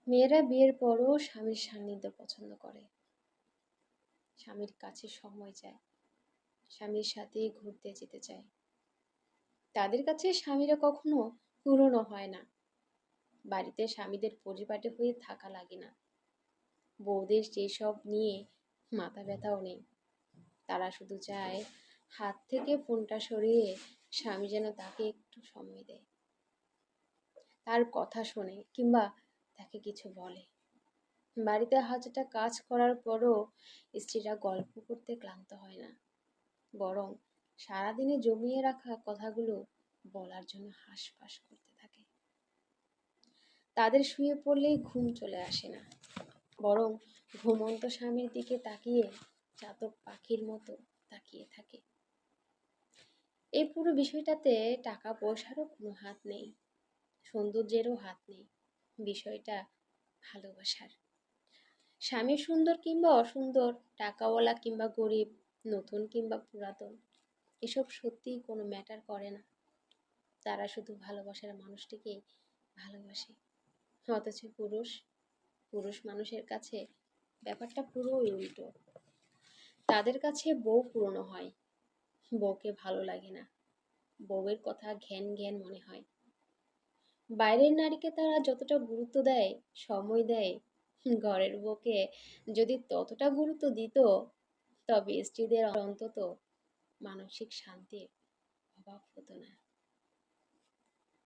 মেয়েরা বিয়ের পরও স্বামীর সান্নিধ্য পছন্দ করে, স্বামীর কাছে সময় চায়, স্বামীর সাথে ঘুরতে যেতে চায়। তাদের কাছে স্বামীরা কখনো পুরনো হয় না। বাড়িতে স্বামীদের পরিপাটি হয়ে থাকা লাগে না। বউদের সেসব নিয়ে মাথা ব্যথাও নেই। তারা শুধু চায় হাত থেকে ফোনটা সরিয়ে স্বামী যেন তাকে একটু সময় দেয়, তার কথা শোনে কিংবা তাকে কিছু বলে। বাড়িতে হাজারটা কাজ করার পরও স্ত্রীরা গল্প করতে ক্লান্ত হয় না, বরং সারাদিনে জমিয়ে রাখা কথাগুলো বলার জন্য হাঁসফাঁস করতে থাকে। তাদের শুয়ে পড়লেই ঘুম চলে আসে না, বরং ঘুমন্ত স্বামীর দিকে তাকিয়ে চাতক পাখির মতো তাকিয়ে থাকে। এই পুরো বিষয়টাতে টাকা পয়সারও কোনো হাত নেই, সৌন্দর্যেরও হাত নেই। বিষয়টা ভালোবাসার। স্বামী সুন্দর কিংবা অসুন্দর, টাকাওয়ালা কিংবা গরিব, নতুন কিংবা পুরাতন, এসব সত্যিই কোনো ম্যাটার করে না। তারা শুধু ভালোবাসার মানুষটিকেই ভালোবাসে। অথচ পুরুষ পুরুষ মানুষের কাছে ব্যাপারটা পুরোই উল্টো। তাদের কাছে বউ পুরনো হয়, বউকে ভালো লাগে না, বউয়ের কথা ঘ্যান ঘ্যান মনে হয়। বাইরের নারীকে তারা যতটা গুরুত্ব দেয়, সময় দেয়, ঘরের বউকে যদি ততটা গুরুত্ব দিত, তবে স্ত্রীদের অন্তত মানসিক শান্তির অভাব হতো না।